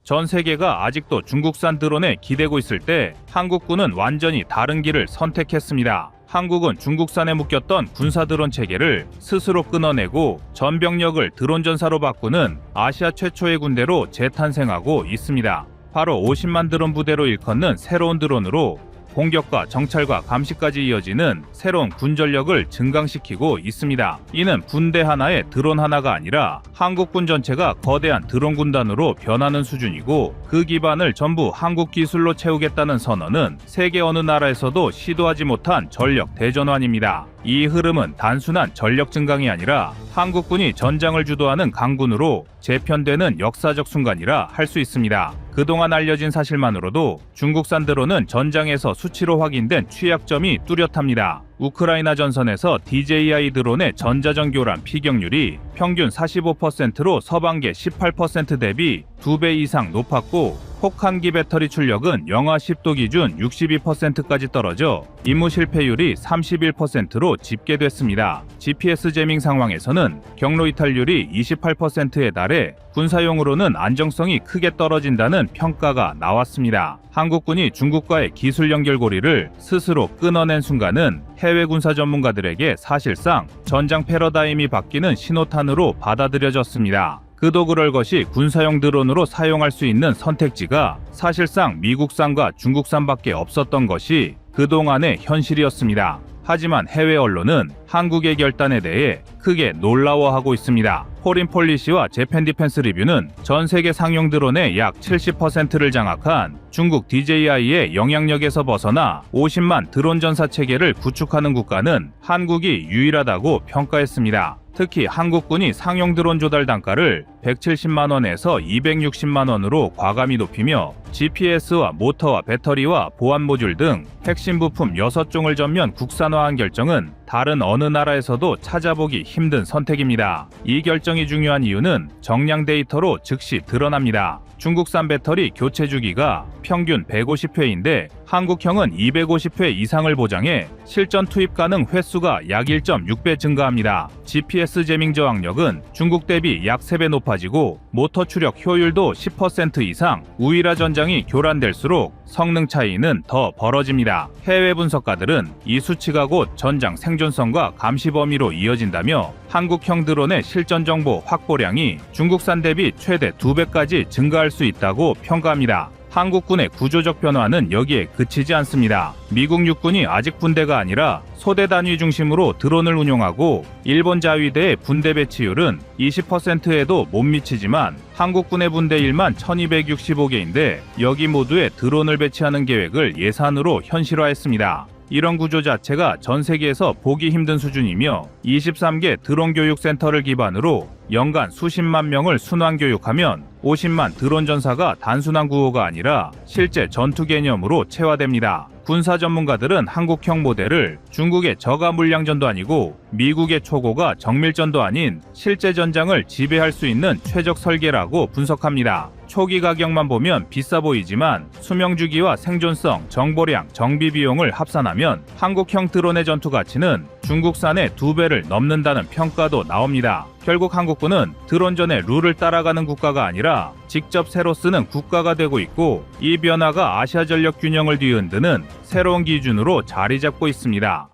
전 세계가 아직도 중국산 드론에 기대고 있을 때 한국군은 완전히 다른 길을 선택했습니다. 한국은 중국산에 묶였던 군사 드론 체계를 스스로 끊어내고 전 병력을 드론 전사로 바꾸는 아시아 최초의 군대로 재탄생하고 있습니다. 바로 50만 드론 부대로 일컫는 새로운 드론으로 공격과 정찰과 감시까지 이어지는 새로운 군 전력을 증강시키고 있습니다. 이는 군대 하나에 드론 하나가 아니라 한국군 전체가 거대한 드론 군단으로 변하는 수준이고, 그 기반을 전부 한국 기술로 채우겠다는 선언은 세계 어느 나라에서도 시도하지 못한 전력 대전환입니다. 이 흐름은 단순한 전력 증강이 아니라 한국군이 전장을 주도하는 강군으로 재편되는 역사적 순간이라 할 수 있습니다. 그동안 알려진 사실만으로도 중국산 드론은 전장에서 수치로 확인된 취약점이 뚜렷합니다. 우크라이나 전선에서 DJI 드론의 전자전 교란 피격률이 평균 45%로 서방계 18% 대비 2배 이상 높았고, 혹한기 배터리 출력은 영하 10도 기준 62%까지 떨어져 임무 실패율이 31%로 집계됐습니다. GPS 재밍 상황에서는 경로 이탈률이 28%에 달해 군사용으로는 안정성이 크게 떨어진다는 평가가 나왔습니다. 한국군이 중국과의 기술 연결고리를 스스로 끊어낸 순간은 해외 군사 전문가들에게 사실상 전장 패러다임이 바뀌는 신호탄으로 받아들여졌습니다. 그도 그럴 것이 군사용 드론으로 사용할 수 있는 선택지가 사실상 미국산과 중국산밖에 없었던 것이 그동안의 현실이었습니다. 하지만 해외 언론은 한국의 결단에 대해 크게 놀라워하고 있습니다. 포린폴리시와 재팬디펜스 리뷰는 전 세계 상용 드론의 약 70%를 장악한 중국 DJI의 영향력에서 벗어나 50만 드론 전사 체계를 구축하는 국가는 한국이 유일하다고 평가했습니다. 특히 한국군이 상용 드론 조달 단가를 170만원에서 260만원으로 과감히 높이며 GPS와 모터와 배터리와 보안 모듈 등 핵심 부품 6종을 전면 국산화한 결정은 다른 어느 나라에서도 찾아보기 힘든 선택입니다. 이 결정이 중요한 이유는 정량 데이터로 즉시 드러납니다. 중국산 배터리 교체 주기가 평균 150회인데 한국형은 250회 이상을 보장해 실전 투입 가능 횟수가 약 1.6배 증가합니다. GPS 재밍 저항력은 중국 대비 약 3배 높아지고 모터 추력 효율도 10% 이상 우위라 전장이 교란될수록 성능 차이는 더 벌어집니다. 해외 분석가들은 이 수치가 곧 전장 생존성과 감시 범위로 이어진다며 한국형 드론의 실전 정보 확보량이 중국산 대비 최대 2배까지 증가할 수 있다고 평가합니다. 한국군의 구조적 변화는 여기에 그치지 않습니다. 미국 육군이 아직 분대가 아니라 소대 단위 중심으로 드론을 운용하고 일본 자위대의 분대 배치율은 20%에도 못 미치지만 한국군의 분대 1만 1265개인데 여기 모두에 드론을 배치하는 계획을 예산으로 현실화했습니다. 이런 구조 자체가 전 세계에서 보기 힘든 수준이며 23개 드론 교육 센터를 기반으로 연간 수십만 명을 순환 교육하면 50만 드론 전사가 단순한 구호가 아니라 실제 전투 개념으로 체화됩니다. 군사 전문가들은 한국형 모델을 중국의 저가 물량전도 아니고 미국의 초고가 정밀전도 아닌 실제 전장을 지배할 수 있는 최적 설계라고 분석합니다. 초기 가격만 보면 비싸 보이지만 수명 주기와 생존성, 정보량, 정비 비용을 합산하면 한국형 드론의 전투 가치는 중국산의 2배를 넘는다는 평가도 나옵니다. 결국 한국군은 드론전의 룰을 따라가는 국가가 아니라 직접 새로 쓰는 국가가 되고 있고, 이 변화가 아시아 전력 균형을 뒤흔드는 새로운 기준으로 자리 잡고 있습니다.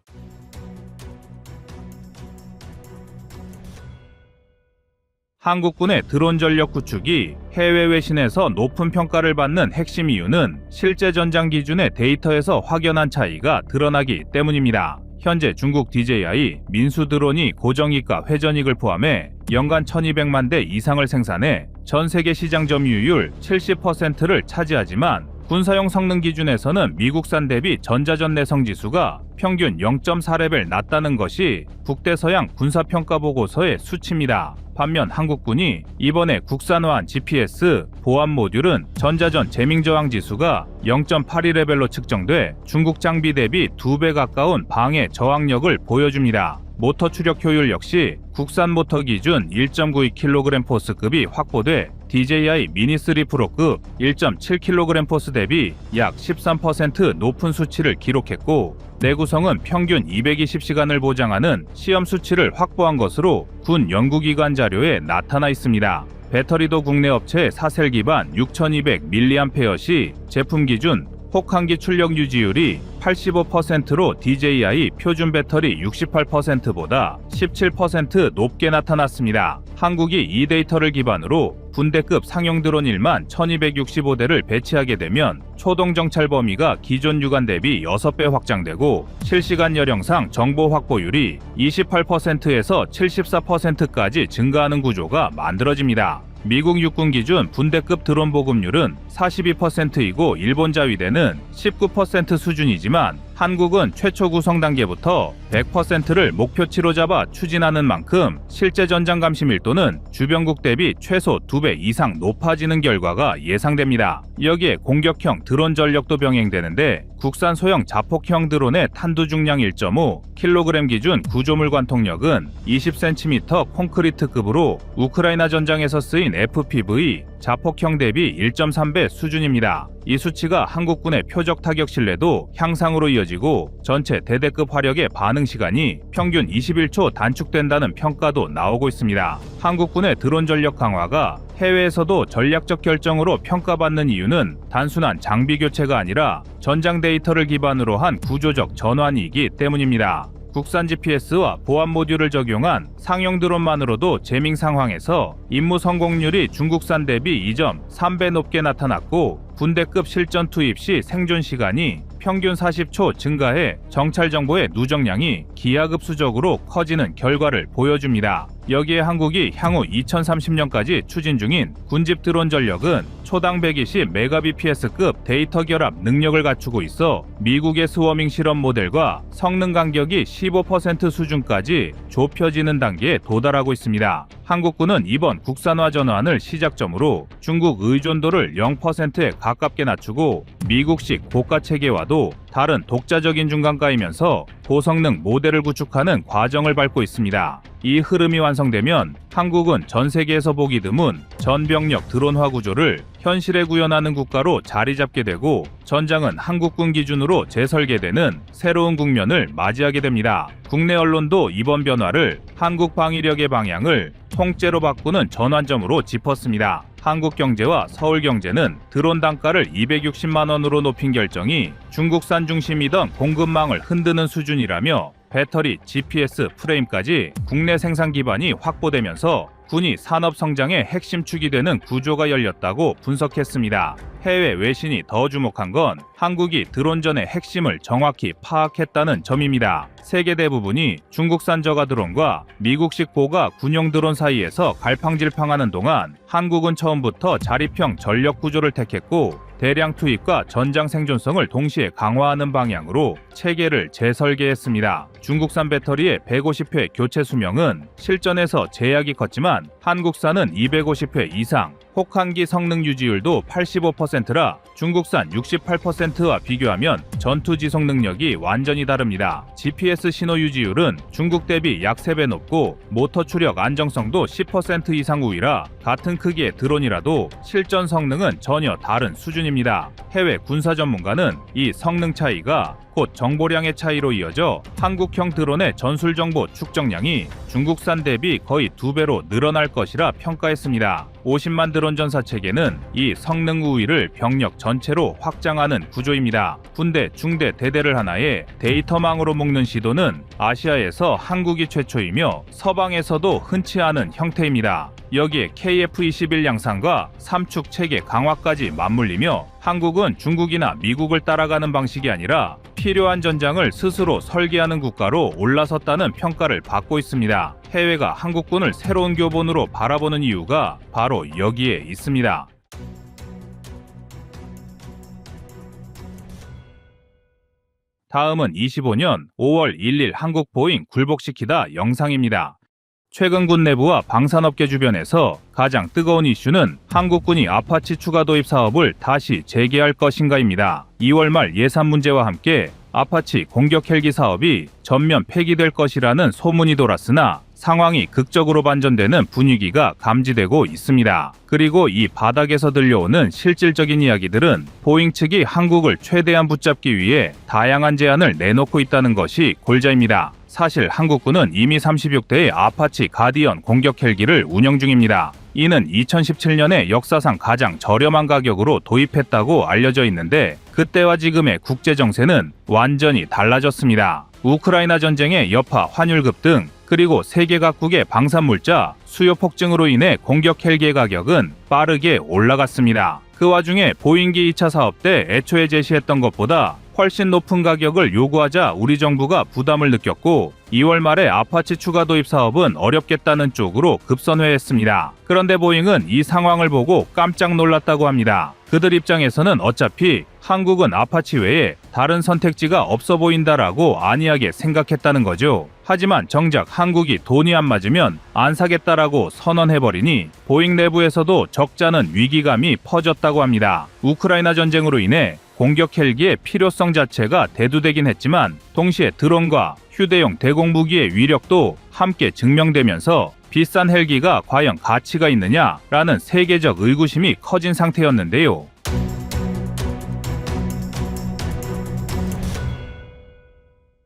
한국군의 드론 전력 구축이 해외 외신에서 높은 평가를 받는 핵심 이유는 실제 전장 기준의 데이터에서 확연한 차이가 드러나기 때문입니다. 현재 중국 DJI 민수 드론이 고정이익과 회전이익을 포함해 연간 1200만 대 이상을 생산해 전 세계 시장 점유율 70%를 차지하지만 군사용 성능 기준에서는 미국산 대비 전자전 내성 지수가 평균 0.4레벨 낮다는 것이 북대서양 군사평가보고서의 수치입니다. 반면 한국군이 이번에 국산화한 GPS 보안 모듈은 전자전 재밍 저항 지수가 0.82레벨로 측정돼 중국 장비 대비 2배 가까운 방해 저항력을 보여줍니다. 모터 추력 효율 역시 국산 모터 기준 1.92kg 포스급이 확보돼 DJI 미니3 프로급 1.7kg 포스 대비 약 13% 높은 수치를 기록했고, 내구성은 평균 220시간을 보장하는 시험 수치를 확보한 것으로 군 연구기관 자료에 나타나 있습니다. 배터리도 국내 업체 사셀 기반 6200mAh 시 제품 기준 혹한기 출력 유지율이 85%로 DJI 표준 배터리 68%보다 17% 높게 나타났습니다. 한국이 이 데이터를 기반으로 군대급 상용 드론 1만 1265대를 배치하게 되면 초동 정찰 범위가 기존 육안 대비 6배 확장되고 실시간 열영상 정보 확보율이 28%에서 74%까지 증가하는 구조가 만들어집니다. 미국 육군 기준 분대급 드론 보급률은 42%이고 일본 자위대는 19% 수준이지만 한국은 최초 구성 단계부터 100%를 목표치로 잡아 추진하는 만큼 실제 전장 감시 밀도는 주변국 대비 최소 2배 이상 높아지는 결과가 예상됩니다. 여기에 공격형 드론 전력도 병행되는데 국산 소형 자폭형 드론의 탄두 중량 1.5kg 기준 구조물 관통력은 20cm 콘크리트급으로 우크라이나 전장에서 쓰인 FPV 자폭형 대비 1.3배 수준입니다. 이 수치가 한국군의 표적 타격 신뢰도 향상으로 이어지고 전체 대대급 화력의 반응 시간이 평균 21초 단축된다는 평가도 나오고 있습니다. 한국군의 드론 전력 강화가 해외에서도 전략적 결정으로 평가받는 이유는 단순한 장비 교체가 아니라 전장 데이터를 기반으로 한 구조적 전환이기 때문입니다. 국산 GPS와 보안 모듈을 적용한 상용 드론만으로도 재밍 상황에서 임무 성공률이 중국산 대비 2.3배 높게 나타났고 군대급 실전 투입 시 생존 시간이 평균 40초 증가해 정찰 정보의 누적량이 기하급수적으로 커지는 결과를 보여줍니다. 여기에 한국이 향후 2030년까지 추진 중인 군집 드론 전력은 초당 120Mbps급 데이터 결합 능력을 갖추고 있어 미국의 스워밍 실험 모델과 성능 간격이 15% 수준까지 좁혀지는 단계에 도달하고 있습니다. 한국군은 이번 국산화 전환을 시작점으로 중국 의존도를 0%에 가깝게 낮추고 미국식 고가 체계와도 다른 독자적인 중간가이면서 고성능 모델을 구축하는 과정을 밟고 있습니다. 이 흐름이 완성되면 한국은 전 세계에서 보기 드문 전병력 드론화 구조를 현실에 구현하는 국가로 자리 잡게 되고 전장은 한국군 기준으로 재설계되는 새로운 국면을 맞이하게 됩니다. 국내 언론도 이번 변화를 한국 방위력의 방향을 통째로 바꾸는 전환점으로 짚었습니다. 한국경제와 서울경제는 드론 단가를 260만 원으로 높인 결정이 중국산 중심이던 공급망을 흔드는 수준이라며 배터리, GPS, 프레임까지 국내 생산 기반이 확보되면서 군이 산업 성장의 핵심축이 되는 구조가 열렸다고 분석했습니다. 해외 외신이 더 주목한 건 한국이 드론전의 핵심을 정확히 파악했다는 점입니다. 세계 대부분이 중국산 저가 드론과 미국식 고가 군용 드론 사이에서 갈팡질팡하는 동안 한국은 처음부터 자립형 전력 구조를 택했고 대량 투입과 전장 생존성을 동시에 강화하는 방향으로 체계를 재설계했습니다. 중국산 배터리의 150회 교체 수명은 실전에서 제약이 컸지만 한국산은 250회 이상, 혹한기 성능 유지율도 85%라 중국산 68%와 비교하면 전투 지속 능력이 완전히 다릅니다. GPS 신호 유지율은 중국 대비 약 3배 높고 모터 추력 안정성도 10% 이상 우위라 같은 크기의 드론이라도 실전 성능은 전혀 다른 수준입니다. 해외 군사 전문가는 이 성능 차이가 곧 정보량의 차이로 이어져 한국형 드론의 전술 정보 축적량이 중국산 대비 거의 2배로 늘어날 것이라 평가했습니다. 50만 드론 전사 체계는 이 성능 우위를 병력 전체로 확장하는 구조입니다. 군대, 중대, 대대를 하나의 데이터망으로 묶는 시도는 아시아에서 한국이 최초이며 서방에서도 흔치 않은 형태입니다. 여기에 KF-21 양산과 3축 체계 강화까지 맞물리며 한국은 중국이나 미국을 따라가는 방식이 아니라 필요한 전장을 스스로 설계하는 국가로 올라섰다는 평가를 받고 있습니다. 해외가 한국군을 새로운 교본으로 바라보는 이유가 바로 여기에 있습니다. 다음은 25년 5월 1일 한국 보잉 굴복시키다 영상입니다. 최근 군 내부와 방산업계 주변에서 가장 뜨거운 이슈는 한국군이 아파치 추가 도입 사업을 다시 재개할 것인가입니다. 2월 말 예산 문제와 함께 아파치 공격 헬기 사업이 전면 폐기될 것이라는 소문이 돌았으나 상황이 극적으로 반전되는 분위기가 감지되고 있습니다. 그리고 이 바닥에서 들려오는 실질적인 이야기들은 보잉 측이 한국을 최대한 붙잡기 위해 다양한 제안을 내놓고 있다는 것이 골자입니다. 사실 한국군은 이미 36대의 아파치 가디언 공격 헬기를 운영 중입니다. 이는 2017년에 역사상 가장 저렴한 가격으로 도입했다고 알려져 있는데 그때와 지금의 국제 정세는 완전히 달라졌습니다. 우크라이나 전쟁의 여파, 환율급 등 그리고 세계 각국의 방산물자 수요 폭증으로 인해 공격 헬기의 가격은 빠르게 올라갔습니다. 그 와중에 보잉기 2차 사업 때 애초에 제시했던 것보다 훨씬 높은 가격을 요구하자 우리 정부가 부담을 느꼈고 2월 말에 아파치 추가 도입 사업은 어렵겠다는 쪽으로 급선회했습니다. 그런데 보잉은 이 상황을 보고 깜짝 놀랐다고 합니다. 그들 입장에서는 어차피 한국은 아파치 외에 다른 선택지가 없어 보인다라고 안이하게 생각했다는 거죠. 하지만 정작 한국이 돈이 안 맞으면 안 사겠다라고 선언해버리니 보잉 내부에서도 적잖은 위기감이 퍼졌다고 합니다. 우크라이나 전쟁으로 인해 공격 헬기의 필요성 자체가 대두되긴 했지만 동시에 드론과 휴대용 대공 무기의 위력도 함께 증명되면서 비싼 헬기가 과연 가치가 있느냐라는 세계적 의구심이 커진 상태였는데요.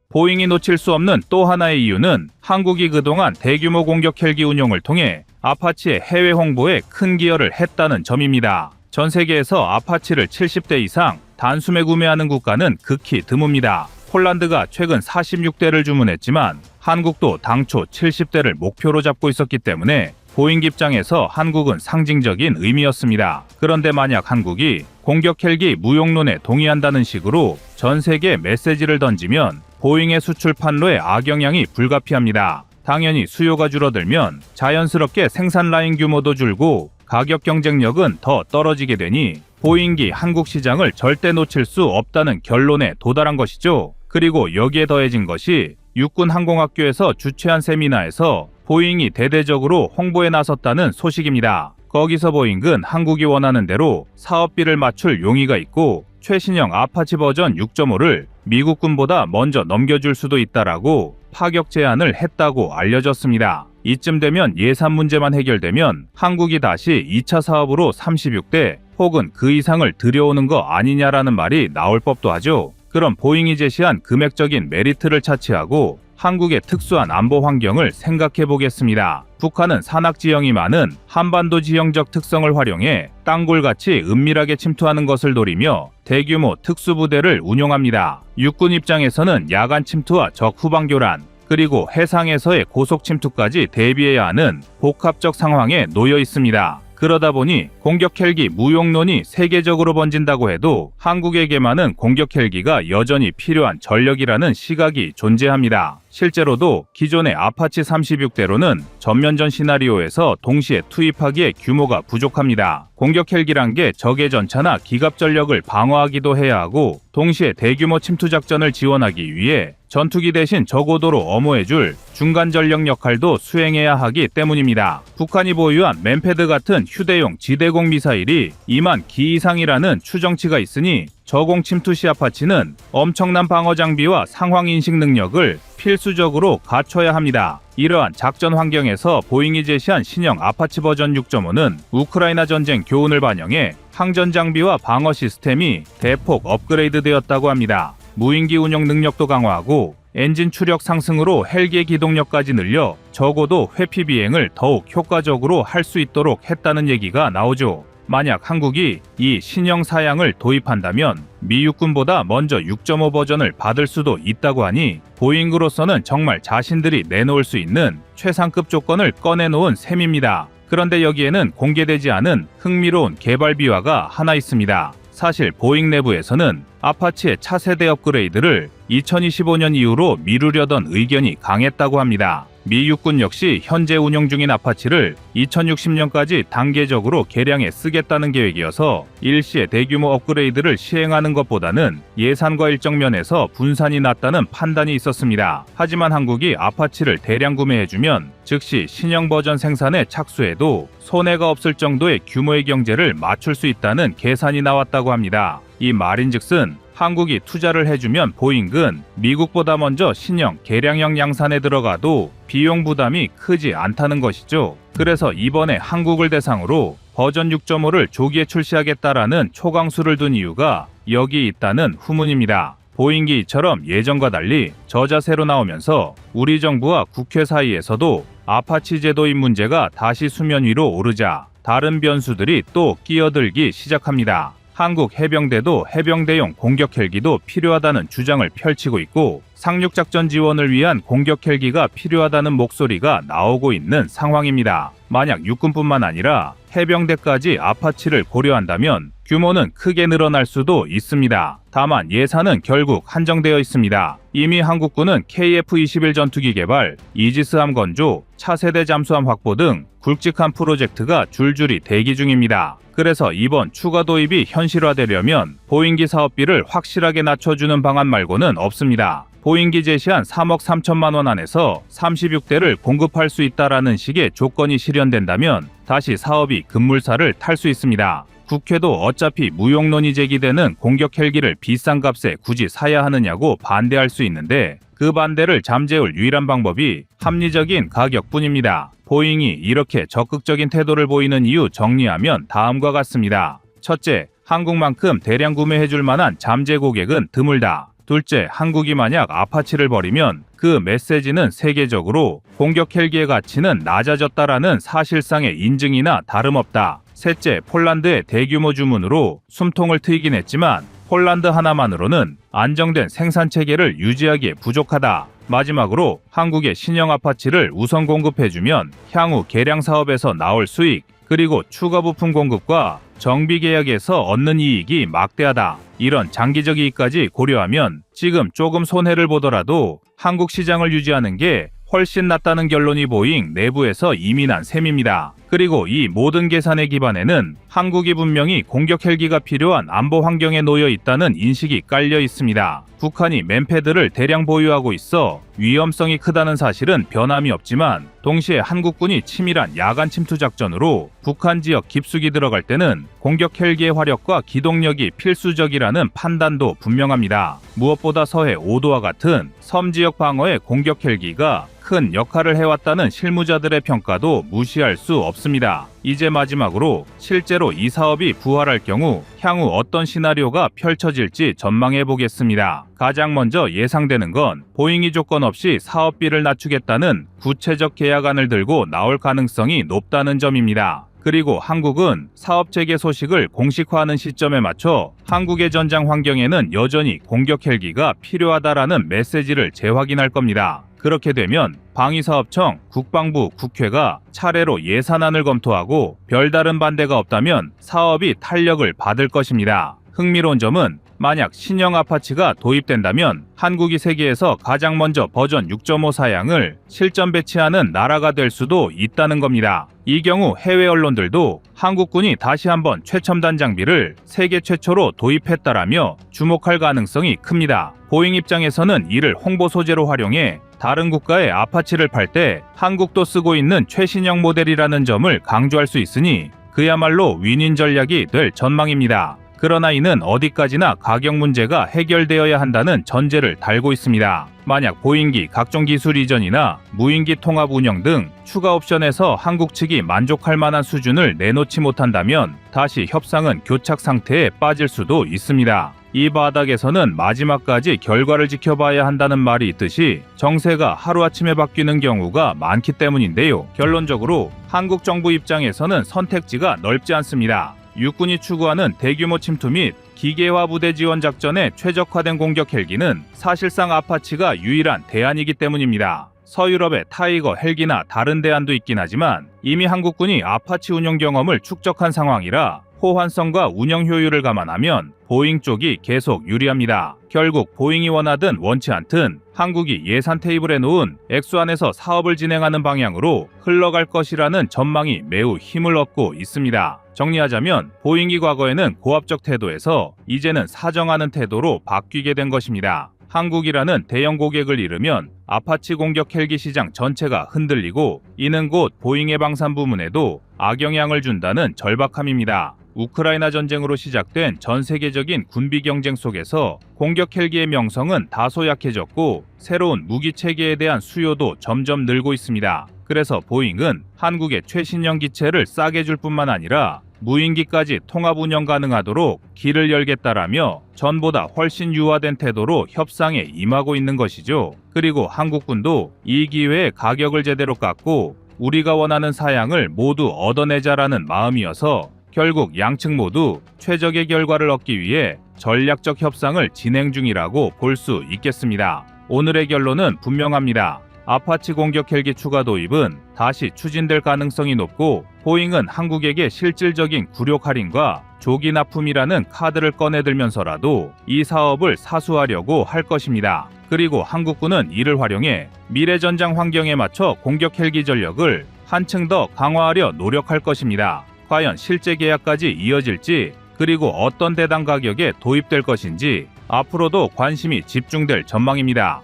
보잉이 놓칠 수 없는 또 하나의 이유는 한국이 그동안 대규모 공격 헬기 운용을 통해 아파치의 해외 홍보에 큰 기여를 했다는 점입니다. 전 세계에서 아파치를 70대 이상 단숨에 구매하는 국가는 극히 드뭅니다. 폴란드가 최근 46대를 주문했지만 한국도 당초 70대를 목표로 잡고 있었기 때문에 보잉 입장에서 한국은 상징적인 의미였습니다. 그런데 만약 한국이 공격 헬기 무용론에 동의한다는 식으로 전 세계에 메시지를 던지면 보잉의 수출 판로에 악영향이 불가피합니다. 당연히 수요가 줄어들면 자연스럽게 생산 라인 규모도 줄고 가격 경쟁력은 더 떨어지게 되니 보잉기 한국 시장을 절대 놓칠 수 없다는 결론에 도달한 것이죠. 그리고 여기에 더해진 것이 육군 항공학교에서 주최한 세미나에서 보잉이 대대적으로 홍보에 나섰다는 소식입니다. 거기서 보잉은 한국이 원하는 대로 사업비를 맞출 용의가 있고 최신형 아파치 버전 6.5를 미국군보다 먼저 넘겨줄 수도 있다라고 파격 제안을 했다고 알려졌습니다. 이쯤 되면 예산 문제만 해결되면 한국이 다시 2차 사업으로 36대 혹은 그 이상을 들여오는 거 아니냐라는 말이 나올 법도 하죠. 그럼 보잉이 제시한 금액적인 메리트를 차치하고 한국의 특수한 안보 환경을 생각해 보겠습니다. 북한은 산악 지형이 많은 한반도 지형적 특성을 활용해 땅굴같이 은밀하게 침투하는 것을 노리며 대규모 특수부대를 운용합니다. 육군 입장에서는 야간 침투와 적 후방 교란, 그리고 해상에서의 고속 침투까지 대비해야 하는 복합적 상황에 놓여 있습니다. 그러다 보니 공격 헬기 무용론이 세계적으로 번진다고 해도 한국에게만은 공격 헬기가 여전히 필요한 전력이라는 시각이 존재합니다. 실제로도 기존의 아파치 36대로는 전면전 시나리오에서 동시에 투입하기에 규모가 부족합니다. 공격 헬기란 게 적의 전차나 기갑 전력을 방어하기도 해야 하고 동시에 대규모 침투 작전을 지원하기 위해 전투기 대신 저고도로 엄호해줄 중간 전력 역할도 수행해야 하기 때문입니다. 북한이 보유한 맨패드 같은 휴대용 지대공 미사일이 2만 기 이상이라는 추정치가 있으니 저공 침투 시 아파치는 엄청난 방어 장비와 상황 인식 능력을 필수적으로 갖춰야 합니다. 이러한 작전 환경에서 보잉이 제시한 신형 아파치 버전 6.5는 우크라이나 전쟁 교훈을 반영해 항전 장비와 방어 시스템이 대폭 업그레이드 되었다고 합니다. 무인기 운영 능력도 강화하고 엔진 추력 상승으로 헬기의 기동력까지 늘려 적어도 회피 비행을 더욱 효과적으로 할 수 있도록 했다는 얘기가 나오죠. 만약 한국이 이 신형 사양을 도입한다면 미 육군보다 먼저 6.5 버전을 받을 수도 있다고 하니 보잉으로서는 정말 자신들이 내놓을 수 있는 최상급 조건을 꺼내놓은 셈입니다. 그런데 여기에는 공개되지 않은 흥미로운 개발 비화가 하나 있습니다. 사실 보잉 내부에서는 아파치의 차세대 업그레이드를 2025년 이후로 미루려던 의견이 강했다고 합니다. 미 육군 역시 현재 운영 중인 아파치를 2060년까지 단계적으로 개량해 쓰겠다는 계획이어서 일시에 대규모 업그레이드를 시행하는 것보다는 예산과 일정 면에서 분산이 낫다는 판단이 있었습니다. 하지만 한국이 아파치를 대량 구매해주면 즉시 신형 버전 생산에 착수해도 손해가 없을 정도의 규모의 경제를 맞출 수 있다는 계산이 나왔다고 합니다. 이 말인즉슨 한국이 투자를 해주면 보잉은 미국보다 먼저 신형 개량형 양산에 들어가도 비용 부담이 크지 않다는 것이죠. 그래서 이번에 한국을 대상으로 버전 6.5를 조기에 출시하겠다라는 초강수를 둔 이유가 여기 있다는 후문입니다. 보잉기처럼 예전과 달리 저자세로 나오면서 우리 정부와 국회 사이에서도 아파치 제도인 문제가 다시 수면 위로 오르자 다른 변수들이 또 끼어들기 시작합니다. 한국 해병대도 해병대용 공격 헬기도 필요하다는 주장을 펼치고 있고 상륙작전 지원을 위한 공격 헬기가 필요하다는 목소리가 나오고 있는 상황입니다. 만약 육군뿐만 아니라 해병대까지 아파치를 고려한다면 규모는 크게 늘어날 수도 있습니다. 다만 예산은 결국 한정되어 있습니다. 이미 한국군은 KF-21 전투기 개발, 이지스함 건조, 차세대 잠수함 확보 등 굵직한 프로젝트가 줄줄이 대기 중입니다. 그래서 이번 추가 도입이 현실화되려면 보잉기 사업비를 확실하게 낮춰주는 방안 말고는 없습니다. 보잉기 제시한 3억 3천만 원 안에서 36대를 공급할 수 있다라는 식의 조건이 실현된다면 다시 사업이 급물살을 탈 수 있습니다. 국회도 어차피 무용론이 제기되는 공격 헬기를 비싼 값에 굳이 사야 하느냐고 반대할 수 있는데 그 반대를 잠재울 유일한 방법이 합리적인 가격뿐입니다. 보잉이 이렇게 적극적인 태도를 보이는 이유 정리하면 다음과 같습니다. 첫째, 한국만큼 대량 구매해줄 만한 잠재 고객은 드물다. 둘째, 한국이 만약 아파치를 버리면 그 메시지는 세계적으로 공격 헬기의 가치는 낮아졌다라는 사실상의 인증이나 다름없다. 셋째, 폴란드의 대규모 주문으로 숨통을 트이긴 했지만 폴란드 하나만으로는 안정된 생산 체계를 유지하기에 부족하다. 마지막으로 한국의 신형 아파치를 우선 공급해주면 향후 개량 사업에서 나올 수익, 그리고 추가 부품 공급과 정비 계약에서 얻는 이익이 막대하다. 이런 장기적 이익까지 고려하면 지금 조금 손해를 보더라도 한국 시장을 유지하는 게 훨씬 낫다는 결론이 보잉 내부에서 이미 난 셈입니다. 그리고 이 모든 계산의 기반에는 한국이 분명히 공격 헬기가 필요한 안보 환경에 놓여 있다는 인식이 깔려 있습니다. 북한이 맨패드를 대량 보유하고 있어 위험성이 크다는 사실은 변함이 없지만 동시에 한국군이 치밀한 야간 침투 작전으로 북한 지역 깊숙이 들어갈 때는 공격 헬기의 화력과 기동력이 필수적이라는 판단도 분명합니다. 무엇보다 서해 5도와 같은 섬 지역 방어에 공격 헬기가 큰 역할을 해왔다는 실무자들의 평가도 무시할 수 없습니다. 이제 마지막으로 실제로 이 사업이 부활할 경우 향후 어떤 시나리오가 펼쳐질지 전망해 보겠습니다. 가장 먼저 예상되는 건 보잉이 조건 없이 사업비를 낮추겠다는 구체적 계약안을 들고 나올 가능성이 높다는 점입니다. 그리고 한국은 사업 재개 소식을 공식화하는 시점에 맞춰 한국의 전장 환경에는 여전히 공격 헬기가 필요하다라는 메시지를 재확인할 겁니다. 그렇게 되면 방위사업청, 국방부, 국회가 차례로 예산안을 검토하고 별다른 반대가 없다면 사업이 탄력을 받을 것입니다. 흥미로운 점은 만약 신형 아파치가 도입된다면 한국이 세계에서 가장 먼저 버전 6.5 사양을 실전 배치하는 나라가 될 수도 있다는 겁니다. 이 경우 해외 언론들도 한국군이 다시 한번 최첨단 장비를 세계 최초로 도입했다라며 주목할 가능성이 큽니다. 보잉 입장에서는 이를 홍보 소재로 활용해 다른 국가의 아파치를 팔 때 한국도 쓰고 있는 최신형 모델이라는 점을 강조할 수 있으니 그야말로 윈윈 전략이 될 전망입니다. 그러나 이는 어디까지나 가격 문제가 해결되어야 한다는 전제를 달고 있습니다. 만약 보잉기 각종 기술 이전이나 무인기 통합 운영 등 추가 옵션에서 한국 측이 만족할 만한 수준을 내놓지 못한다면 다시 협상은 교착 상태에 빠질 수도 있습니다. 이 바닥에서는 마지막까지 결과를 지켜봐야 한다는 말이 있듯이 정세가 하루아침에 바뀌는 경우가 많기 때문인데요. 결론적으로 한국 정부 입장에서는 선택지가 넓지 않습니다. 육군이 추구하는 대규모 침투 및 기계화 부대 지원 작전에 최적화된 공격 헬기는 사실상 아파치가 유일한 대안이기 때문입니다. 서유럽의 타이거 헬기나 다른 대안도 있긴 하지만 이미 한국군이 아파치 운영 경험을 축적한 상황이라 호환성과 운영 효율을 감안하면 보잉 쪽이 계속 유리합니다. 결국 보잉이 원하든 원치 않든 한국이 예산 테이블에 놓은 액수 안에서 사업을 진행하는 방향으로 흘러갈 것이라는 전망이 매우 힘을 얻고 있습니다. 정리하자면 보잉이 과거에는 고압적 태도에서 이제는 사정하는 태도로 바뀌게 된 것입니다. 한국이라는 대형 고객을 잃으면 아파치 공격 헬기 시장 전체가 흔들리고 이는 곧 보잉의 방산 부문에도 악영향을 준다는 절박함입니다. 우크라이나 전쟁으로 시작된 전 세계적인 군비 경쟁 속에서 공격 헬기의 명성은 다소 약해졌고 새로운 무기 체계에 대한 수요도 점점 늘고 있습니다. 그래서 보잉은 한국의 최신형 기체를 싸게 줄 뿐만 아니라 무인기까지 통합 운영 가능하도록 길을 열겠다라며 전보다 훨씬 유화된 태도로 협상에 임하고 있는 것이죠. 그리고 한국군도 이 기회에 가격을 제대로 깎고 우리가 원하는 사양을 모두 얻어내자라는 마음이어서 결국 양측 모두 최적의 결과를 얻기 위해 전략적 협상을 진행 중이라고 볼 수 있겠습니다. 오늘의 결론은 분명합니다. 아파치 공격 헬기 추가 도입은 다시 추진될 가능성이 높고 보잉은 한국에게 실질적인 굴욕 할인과 조기 납품이라는 카드를 꺼내들면서라도 이 사업을 사수하려고 할 것입니다. 그리고 한국군은 이를 활용해 미래 전장 환경에 맞춰 공격 헬기 전력을 한층 더 강화하려 노력할 것입니다. 과연 실제 계약까지 이어질지 그리고 어떤 대당 가격에 도입될 것인지 앞으로도 관심이 집중될 전망입니다.